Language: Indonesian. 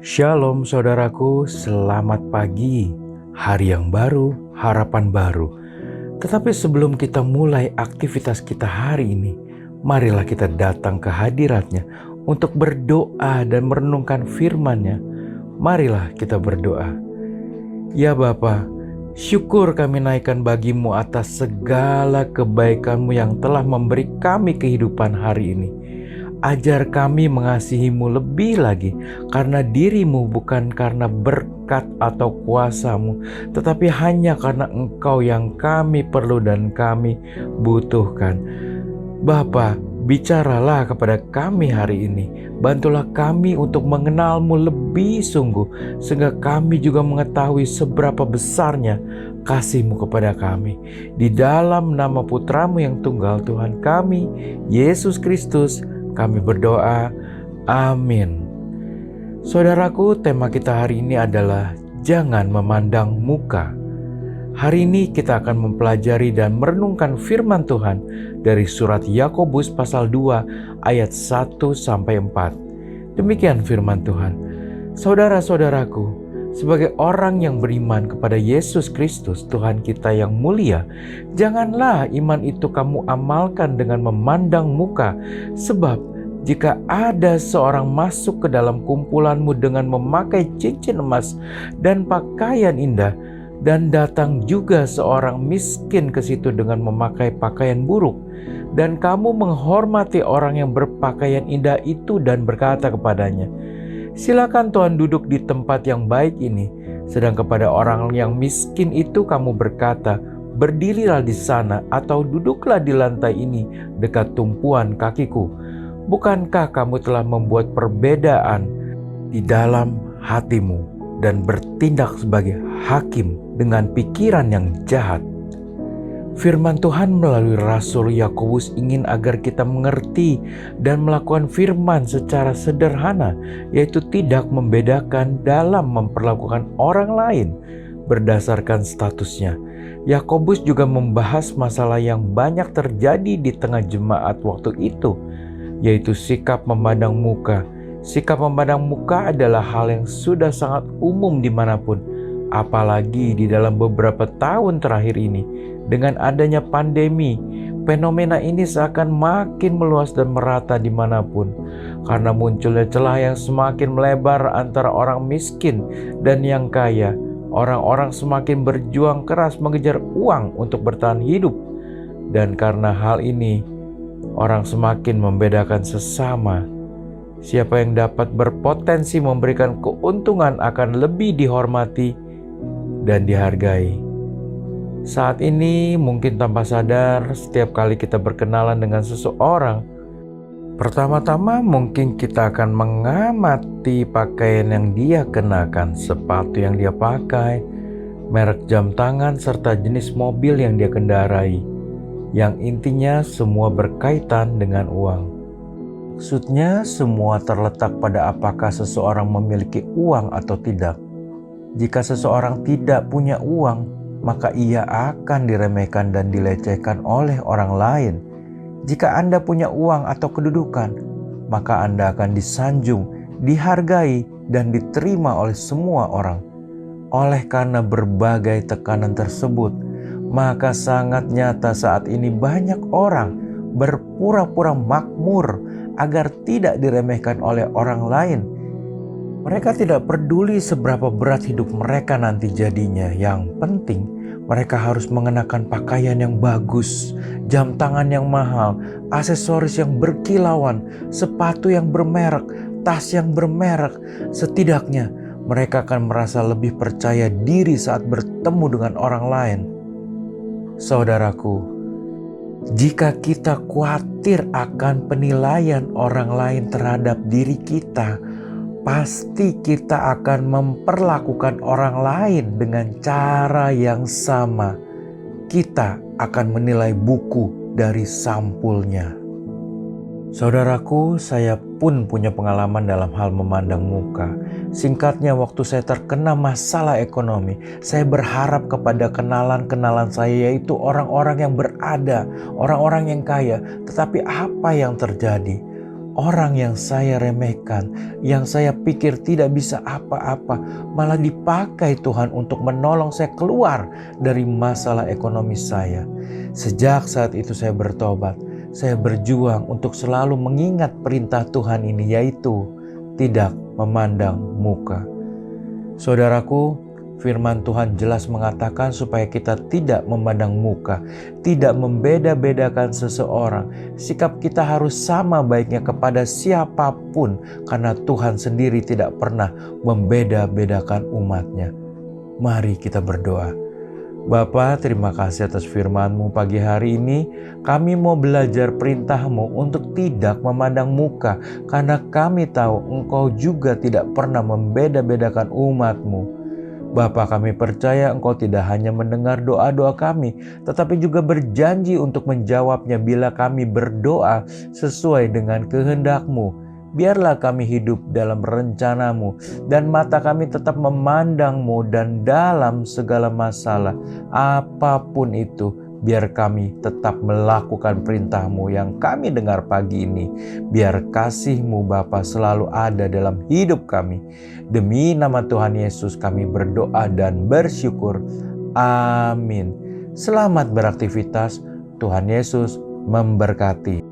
Shalom saudaraku, selamat pagi. Hari yang baru, harapan baru. Tetapi sebelum kita mulai aktivitas kita hari ini, marilah kita datang ke hadirat-Nya untuk berdoa dan merenungkan firman-Nya. Marilah kita berdoa. Ya Bapa, syukur kami naikkan bagi-Mu atas segala kebaikan-Mu yang telah memberi kami kehidupan hari ini. Ajar kami mengasihi-Mu lebih lagi karena diri-Mu, bukan karena berkat atau kuasa-Mu, tetapi hanya karena Engkau yang kami perlu dan kami butuhkan. Bapa, bicaralah kepada kami hari ini. Bantulah kami untuk mengenal-Mu lebih sungguh, sehingga kami juga mengetahui seberapa besarnya kasih-Mu kepada kami. Di dalam nama Putra-Mu yang tunggal, Tuhan kami, Yesus Kristus, kami berdoa, amin. Saudaraku, tema kita hari ini adalah jangan memandang muka. Hari ini kita akan mempelajari dan merenungkan firman Tuhan dari surat Yakobus pasal 2 ayat 1-4. Demikian firman Tuhan. Saudara-saudaraku, sebagai orang yang beriman kepada Yesus Kristus Tuhan kita yang mulia, janganlah iman itu kamu amalkan dengan memandang muka. Sebab jika ada seorang masuk ke dalam kumpulanmu dengan memakai cincin emas dan pakaian indah, dan datang juga seorang miskin ke situ dengan memakai pakaian buruk, dan kamu menghormati orang yang berpakaian indah itu dan berkata kepadanya, silakan Tuhan duduk di tempat yang baik ini. Sedang kepada orang yang miskin itu kamu berkata, berdirilah di sana atau duduklah di lantai ini dekat tumpuan kakiku. Bukankah kamu telah membuat perbedaan di dalam hatimu dan bertindak sebagai hakim dengan pikiran yang jahat? Firman Tuhan melalui Rasul Yakobus ingin agar kita mengerti dan melakukan firman secara sederhana, yaitu tidak membedakan dalam memperlakukan orang lain berdasarkan statusnya. Yakobus juga membahas masalah yang banyak terjadi di tengah jemaat waktu itu, yaitu sikap memandang muka. Sikap memandang muka adalah hal yang sudah sangat umum dimanapun, apalagi di dalam beberapa tahun terakhir ini. Dengan adanya pandemi, fenomena ini seakan makin meluas dan merata dimanapun, karena munculnya celah yang semakin melebar antara orang miskin dan yang kaya. Orang-orang semakin berjuang keras mengejar uang untuk bertahan hidup, dan karena hal ini, orang semakin membedakan sesama. Siapa yang dapat berpotensi memberikan keuntungan akan lebih dihormati dan dihargai. Saat ini mungkin tanpa sadar, setiap kali kita berkenalan dengan seseorang, pertama-tama mungkin kita akan mengamati pakaian yang dia kenakan, sepatu yang dia pakai, merek jam tangan, serta jenis mobil yang dia kendarai. Yang intinya semua berkaitan dengan uang. Maksudnya semua terletak pada apakah seseorang memiliki uang atau tidak. Jika seseorang tidak punya uang, maka ia akan diremehkan dan dilecehkan oleh orang lain. Jika Anda punya uang atau kedudukan, maka Anda akan disanjung, dihargai, dan diterima oleh semua orang. Oleh karena berbagai tekanan tersebut, maka sangat nyata saat ini banyak orang berpura-pura makmur agar tidak diremehkan oleh orang lain. Mereka tidak peduli seberapa berat hidup mereka nanti jadinya. Yang penting mereka harus mengenakan pakaian yang bagus, jam tangan yang mahal, aksesoris yang berkilauan, sepatu yang bermerek, tas yang bermerek. Setidaknya mereka akan merasa lebih percaya diri saat bertemu dengan orang lain. Saudaraku, jika kita khawatir akan penilaian orang lain terhadap diri kita, pasti kita akan memperlakukan orang lain dengan cara yang sama. Kita akan menilai buku dari sampulnya. Saudaraku, saya pun punya pengalaman dalam hal memandang muka. Singkatnya, waktu saya terkena masalah ekonomi, saya berharap kepada kenalan-kenalan saya, yaitu orang-orang yang berada, orang-orang yang kaya. Tetapi apa yang terjadi? orang yang saya remehkan, yang saya pikir tidak bisa apa-apa, malah dipakai Tuhan untuk menolong saya keluar dari masalah ekonomi saya. Sejak saat itu saya bertobat. Saya berjuang untuk selalu mengingat perintah Tuhan ini, yaitu tidak memandang muka. Saudaraku, firman Tuhan jelas mengatakan supaya kita tidak memandang muka, tidak membeda-bedakan seseorang. Sikap kita harus sama baiknya kepada siapapun, karena Tuhan sendiri tidak pernah membeda-bedakan umatnya. Mari kita berdoa. Bapa, terima kasih atas firman-Mu pagi hari ini. Kami mau belajar perintah-Mu untuk tidak memandang muka, karena kami tahu Engkau juga tidak pernah membeda-bedakan umat-Mu. Bapa, kami percaya Engkau tidak hanya mendengar doa-doa kami, tetapi juga berjanji untuk menjawabnya bila kami berdoa sesuai dengan kehendak-Mu. Biarlah kami hidup dalam rencana-Mu, dan mata kami tetap memandang-Mu, dan dalam segala masalah, apapun itu, biar kami tetap melakukan perintah-Mu yang kami dengar pagi ini. Biar kasih-Mu Bapa selalu ada dalam hidup kami. Demi nama Tuhan Yesus kami berdoa dan bersyukur. Amin. Selamat beraktivitas. Tuhan Yesus memberkati.